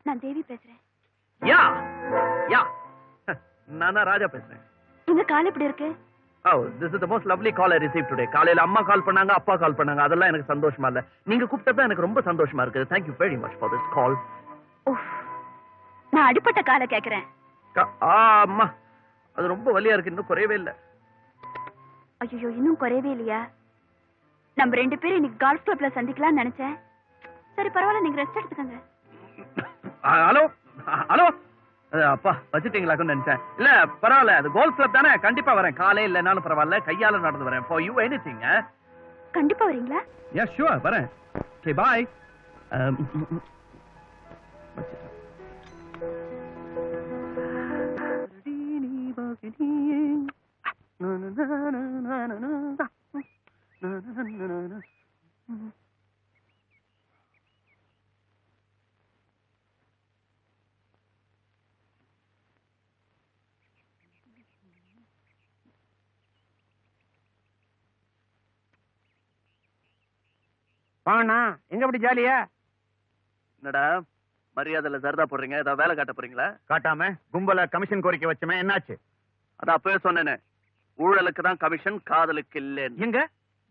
நான் தேவி பேசுறேன். யா யா நான் தான் ராஜா பேசுறேன். எங்க கால் எப்படி இருக்கு? Oh, this is the most lovely call I received today. காலையில அம்மா கால் பண்ணாங்க, அப்பா கால் பண்ணாங்க. அதெல்லாம் எனக்கு சந்தோஷமா இல்ல. நீங்க கூப்பிட்டது எனக்கு ரொம்ப சந்தோஷமா இருக்கு. Thank you very much for this call. நான் அடிப்பட்ட காலை கேக்குறேன். அம்மா அது ரொம்ப வலியா இருக்கு, இன்னும் குறையவே இல்ல. ஐயோ, இன்னும் குறையவே இல்லையா? நம்ம 2 பேரும் இன்னைக்கு கால்ஃப் கிளப்ல சந்திக்கலாம்னு நினைச்சேன். சரி பரவாயில்ல, நீங்க ரெஸ்ட் எடுத்துக்கங்க. ஹலோ ஹலோ அப்பா வச்சுட்டீங்களாக்குன்னு நினைச்சேன். இல்ல பரவாயில்ல, அது கோல்ஃப் கிளப் தானே, கண்டிப்பா வரேன். காலை இல்லைனாலும் பரவாயில்ல, கையால நடந்து வரேன். For you anything. கண்டிப்பா வரீங்களா? Yes sure, வரேன். Okay bye. வாண்ணா, எங்க அப்படி ஜாலியா? என்னடா மரியாதையில சரதா போடுறீங்க? ஏதாவது வேலை காட்ட போறீங்களா? காட்டாம கும்பல கமிஷன் கோரிக்கை வச்சமே, என்னாச்சு? அதான் அப்பவே சொன்னேனே, ஊழலுக்கு தான் கமிஷன், காதலுக்கு இல்ல. எங்க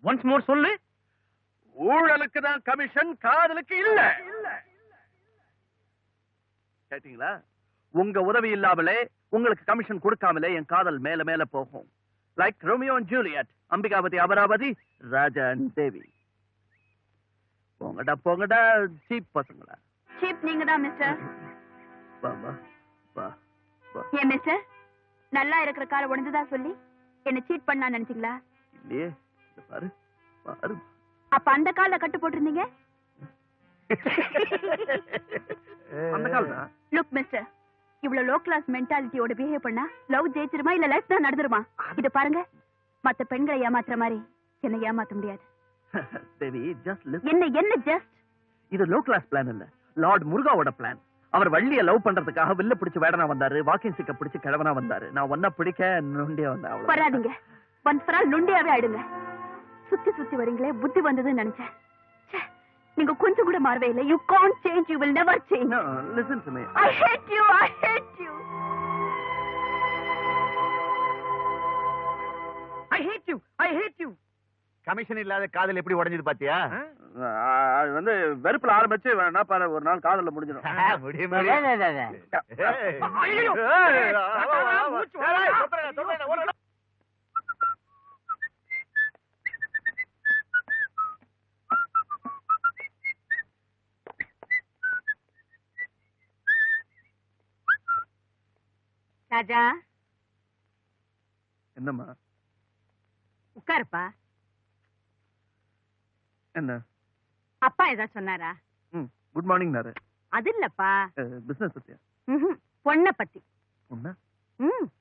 ஒன்ஸ் மோர் சொல்லு. ஊழலுக்கு தான் கமிஷன், காதலுக்கு இல்ல. கேட்டீங்களா? உங்க உதவி இல்லாமலே, உங்களுக்கு கமிஷன் கொடுக்காமலே என் காதல் மேல மேல போகும். Like Romeo and Juliet, Ambikapathi Amaravathi, Raja and Devi. போங்கடா போங்கடா சீப் பசங்களா. சீப் நீங்க தான் மிஸ்டர். வா வா வா வா. ஏன் மிஸ்டர், நல்லா இருக்கிற காலை உடைஞ்சதா சொல்லி என்ன சீட் பண்ணா நினைச்சீங்களா? இல்லையே, பாரு பாரு. அப்ப அந்த கால கட்டு போட்டிருந்தீங்க. அந்த கால் தான். லுக் மிஸ்டர், இவ்வளவு லோ கிளாஸ் மென்டாலிட்டியோட பிஹேவ் பண்ணா லவ் ஜெயிச்சிருமா இல்ல லைஃப் தான் நடந்துருமா? இது பாருங்க, மத்த பெண்களை ஏமாத்துற மாதிரி என்ன ஏமாத்த முடியாது. தேவி, just listen. என்ன ஜஸ்ட்? இது லோ கிளாஸ் பிளான் இல்ல, லார்ட் முருகாவோட பிளான். அவர் வள்ளிய லவ் பண்றதுக்காக வில்ல பிடிச்சு வேடனா வந்தாரு, வாக்கிங் ஸ்டிக்க பிடிச்சு கிழவனா வந்தாரு. நான் ஒன்ன பிடிக்க நுண்டியா வந்தேன். வராதீங்க, ஒன்ஸ் ஃபார் ஆல் நுண்டியாவே ஆயிடுங்க. சுத்தி சுத்தி வரீங்களே, புத்தி வந்ததுன்னு நினைச்சேன். நீங்க கொஞ்சம் கூட மாறவே இல்லை. You can't change, you will never change. No, listen to me. I hate you, I hate you. I hate you, I hate you. Commission இல்லாத காதல் எப்படி உடைஞ்சது பாத்தியா? அது வந்து வெறுப்புல ஆரம்பிச்சு வேணா பாரு, ஒரு நாள் காதல்ல முடிஞ்சிடும். ராஜா, என்னம்மா? உட்காருப்பா. என்ன அப்பா ஏதாவது சொன்னாரா? குட் மார்னிங் நாரு. அது இல்லப்பா, பிசினஸ் பத்தியா? பொண்ண பத்தி. பொண்ணா?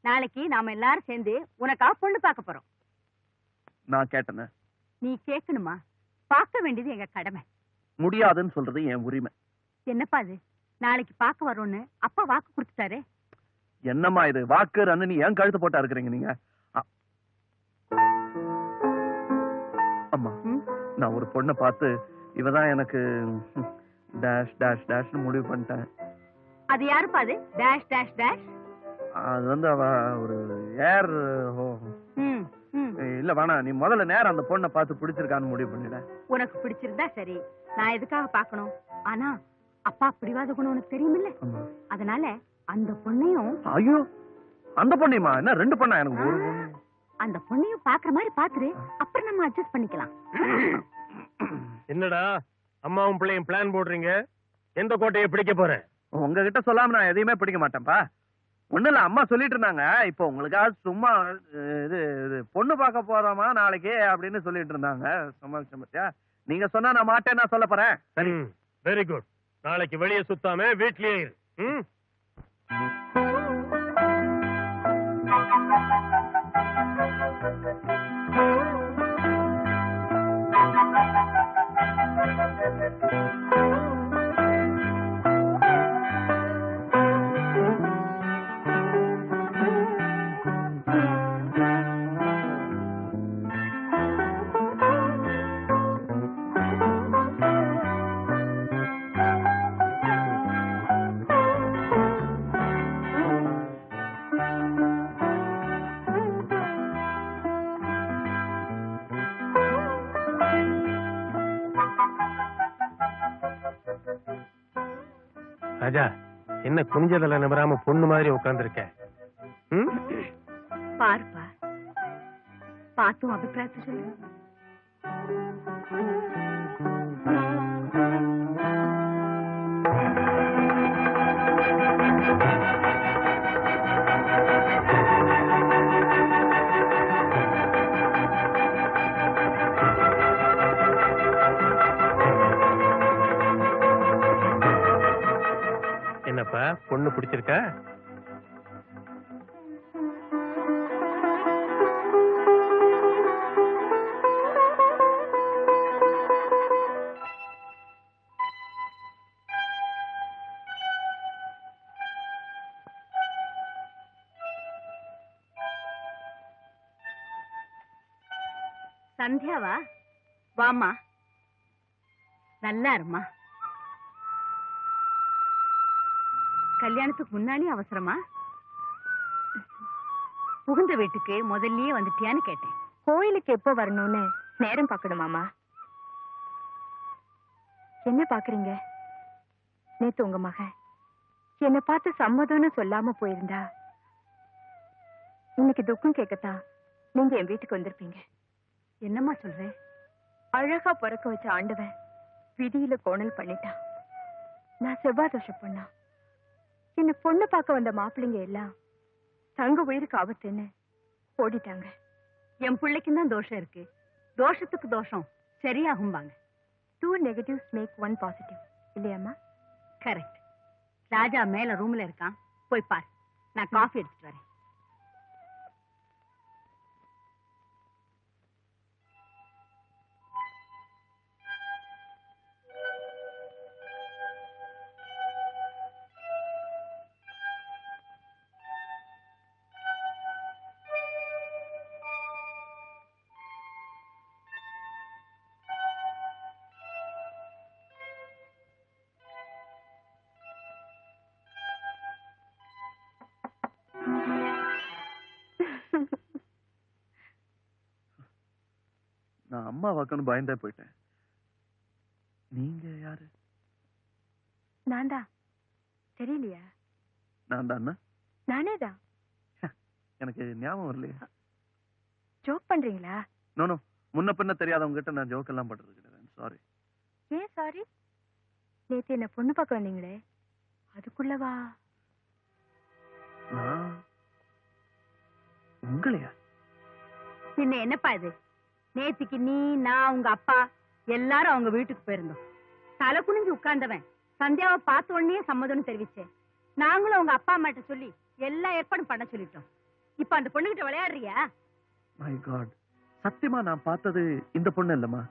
நாளைக்கு நாம எல்லாரும் சேர்ந்து உனக்கா பொண்ணு பார்க்க போறோம். நான் கேட்டேன. நீ கேட்கணுமா? பார்க்க வேண்டியது எங்க கடமை. முடியாதுன்னு சொல்றது என் உரிமை. என்னப்பா இது, நாளைக்கு பார்க்க வரோன்னு அப்பா வாக்கு கொடுத்துட்டாரு. என்னம்மா இது, வாக்கு ரன்னு நீ ஏன் கழுத்து போட்டா இருக்கிறீங்க நீங்க? அம்மா, நான் ஒரு பொண்ணை பார்த்து இவதான் எனக்கு டேஷ் டேஷ் டேஷ் முடிவு பண்ணிட்டேன். அது யாருப்பா அது டேஷ் டேஷ் டேஷ்? அது வந்து அவ ஒரு ஏர். இல்ல வேணா, நீ முதல்ல நேரம் அந்த பொண்ணை பார்த்து பிடிச்சிருக்கான்னு முடிவு பண்ணிட. உனக்கு பிடிச்சிருந்தா சரி, நான் எதுக்காக பார்க்கணும்? ஆனா அப்பா பிடிவாத குணம் உனக்கு தெரியுமில்ல, அதனால அந்த பொண்ணையும். ஐயோ, அந்த பொண்ணையுமா? என்ன 2 பொண்ணா? எனக்கு ஒரு பொண்ணு. அந்த பொண்ணையும் பாக்குற மாதிரி பாத்துரு, அப்புறம் நம்ம அட்ஜஸ்ட் பண்ணிக்கலாம். என்னடா அம்மாவும் பிள்ளையும் பிளான் போடுறீங்க? எந்த கோட்டையை பிடிக்க போறேன்? உங்ககிட்ட சொல்லாம நான் எதையுமே பிடிக்க மாட்டேன்ப்பா. ஒண்ணு இல்ல, அம்மா சொல்லிட்டு இருந்தாங்க, இப்போ உங்களுக்காக சும்மா இது பொண்ணு பார்க்க போறோமா நாளைக்கு அப்படின்னு சொல்லிட்டு இருந்தாங்க. சமாளிச்ச பத்தியா? நீங்க சொன்னா நான் மாட்டேன், நான் சொல்ல போறேன். சரி, வெரி குட். நாளைக்கு வெளியே சுத்தாம வீட்லயே இரு. ராஜா, என்ன குனிஞ்சதில் நம்பராம பொண்ணு மாதிரி உட்கார்ந்துருக்க? பாரு பார், பார்த்தும் அபிப்பிராயத்தை சொல்லு. என்னப்பா பொண்ணு பிடிச்சிருக்கா? சந்தியாவா? வாமா, நல்லா இருமா. கல்யாணத்துக்கு முன்னாடி அவசரமா? புகுந்த வீட்டுக்கு முதல்லயே வந்துட்டியான்னு கேட்டேன். கோயிலுக்கு எப்போ வரணும்னு நேரம் பார்க்கணுமாமா? என்ன பாக்குறீங்க? நேத்து உங்க மகன் என்ன பார்த்து சம்மதம்னு சொல்லாம போயிருந்தா இன்னைக்கு துக்கம் கேட்கத்தான் நீங்க என் வீட்டுக்கு வந்திருப்பீங்க. என்னம்மா சொல்றேன்? அழகா பிறக்க வச்ச ஆண்டவன் விதியில கோணல் பண்ணிட்டான். நான் செவ்வாய் தோஷம் பண்ணா என்ன பொண்ணு பார்க்க வந்த மாப்பிள்ளைங்க எல்லாம் தங்க உயிருக்கு ஆபத்துன்னு ஓடிட்டாங்க. என் பிள்ளைக்கும் தான் தோஷம் இருக்கு. தோஷத்துக்கு தோஷம் சரியாகும்பாங்க. 2 negatives make 1 positive இல்லையாம்மா? கரெக்ட். ராஜா மேல ரூம்ல இருக்கான், போய் பார். நான் காஃபி எடுத்துட்டு வரேன். நான் அம்மா வாக்கன்னு பயந்தே போயிட்டேன். நீங்க யாரு? நான் தான். தெரியலையா? நான் தான். நானே தான். எனக்கு ஞாபகம் வரலையா? ஜோக் பண்றீங்களா? நோ, முன்ன பின்ன தெரியாதவங்க கிட்ட நான் ஜோக் எல்லாம் பண்றது கிடையாது. சாரி. ஏன் சாரி? நேத்து என்ன பொண்ணு பார்க்க வந்தீங்களே, அதுக்குள்ளவா? நான் உங்களையா? பின்ன என்னப்பா இது? நேத்திக்கு நீ, நான், உங்க அப்பா எல்லாரும் அவங்க வீட்டுக்கு போயிருந்தோம். தலை குனிஞ்சு உட்கார்ந்தவன் சந்தியாவை பார்த்த உடனே சம்மதம்னு தெரிவிச்சேன். நாங்களும் உங்க அப்பா அம்மாட்ட சொல்லி எல்லா ஏற்பாடும் பண்ண சொல்லிட்டோம். இப்ப அந்த பொண்ணுகிட்ட விளையாடுறியா? மை காட், சத்தியமா நான் பார்த்தது இந்த பொண்ணு இல்லம்மா.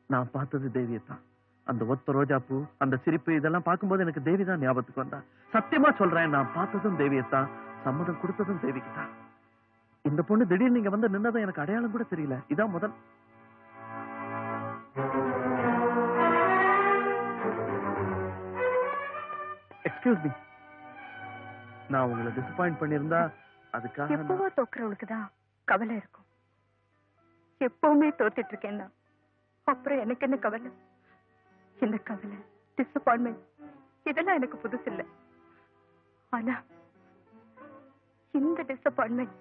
நான் பார்த்தது தேவியத்தான். அந்த ஒத்த ரோஜா பூ, அந்த சிரிப்பு, இதெல்லாம் பார்க்கும்போது எனக்கு தேவி தான் ஞாபகத்துக்கு வந்தா. சத்தியமா சொல்றேன், நான் பார்த்ததும் தேவியத்தான், சம்மதம் கொடுத்ததும் தேவிக்கு தான். இந்த பொண்ணு திடீர்னு நீங்க வந்து நின்னதும் எனக்கு அடையாளம் கூட தெரியல. இதான் முதல். எக்ஸ்கியூஸ் மீ, நான் உங்களை டிசப்பாயிண்ட் பண்ணிருந்தா அதுக்காக எப்பவோ தோக்குறவளுக்கு தான் கவலை இருக்கும். எப்பவுமே தோத்துட்டு இருக்கேன்னா அப்புறம் எனக்கு என்ன கவலை? இந்த கவலை, டிசப்பாயின்மெண்ட் இதெல்லாம் எனக்கு புதுசு இல்லை. ஆனா இந்த டிசப்பாயின்மெண்ட்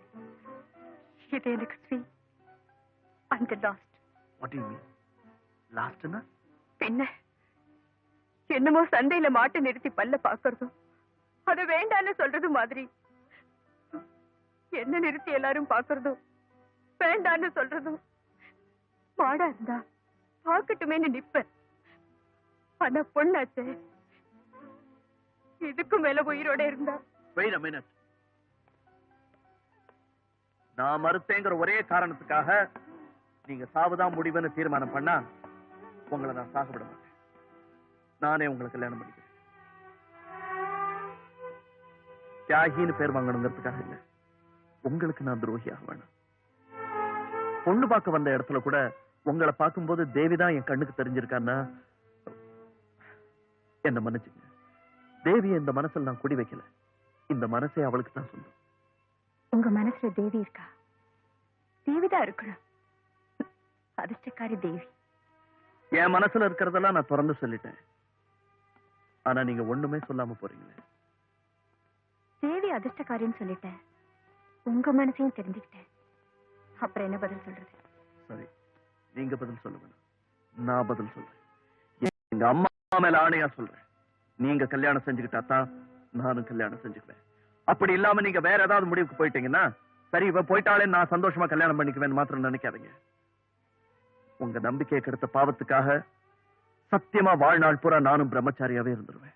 இது எனக்கு sweet and last. What you mean லாஸ்ட்னா? பின்ன என்னமோ சந்தையில மாட்டை நிறுத்தி பல்ல பாக்குறதும் அது வேண்டான்னு சொல்றது மாதிரி என்ன நிறுத்தி எல்லாரும் பாக்குறதும் வேண்டான்னு சொல்றதும். மாடா இருந்தா பாக்கட்டுமேன்னு நிப்ப. ஆனா பொண்ணாச்சே, இதுக்கு மேல உயிரோட இருந்தா. Wait a minute. நான் மறுத்தேங்கிற ஒரே காரணத்துக்காக நீங்க சாவுதான் முடிவுன்னு தீர்மானம் பண்ணா உங்களை நான் சாக விட மாட்டேன். நானே உங்களுக்கு கல்யாணம் பண்ணிக்கிறேன். தியாகின்னு பேர் வாங்கணுங்கிறதுக்காக இல்ல, உங்களுக்கு நான் துரோகியாக வேணாம். பொண்ணு பார்க்க வந்த இடத்துல கூட உங்களை பார்க்கும்போது தேவிதான் என் கண்ணுக்கு தெரிஞ்சிருக்கான்னா என்ன மன்னிச்சுங்க. தேவியை இந்த மனசுல நான் குடி வைக்கல. இந்த மனசே அவளுக்கு தான் சொந்தம். உங்க மனசுல தேவி இருக்கா? தேவிதான் இருக்கணும். அதிர்ஷ்டக்காரி தேவி. என் மனசுல இருக்கிறதெல்லாம் நான் திறந்து சொல்லிட்டேன். ஆனா நீங்க ஒண்ணுமே சொல்லாம போறீங்களே. தேவி அதிர்ஷ்டக்காரின்னு சொல்லிட்டேன், உங்க மனசையும் தெரிஞ்சுக்கிட்டேன். அப்புறம் என்ன பதில் சொல்றது? சரி, நீங்க பதில் சொல்லுங்க, நான் பதில் சொல்றேன். எங்க அம்மா மேல ஆணையா சொல்றேன், நீங்க கல்யாணம் செஞ்சுக்கிட்டா தான் நானும் கல்யாணம் செஞ்சுக்குவேன். அப்படி இல்லாம நீங்க வேற ஏதாவது முடிவுக்கு போயிட்டீங்கன்னா, சரி இவ போயிட்டாலே நான் சந்தோஷமா கல்யாணம் பண்ணிக்குவேன் மாத்திரம் நினைக்காதீங்க. உங்க நம்பிக்கையை கெடுத்த பாவத்துக்காக சத்தியமா வாழ்நாள் பூரா நானும் பிரம்மச்சாரியாவே இருந்துருவேன்.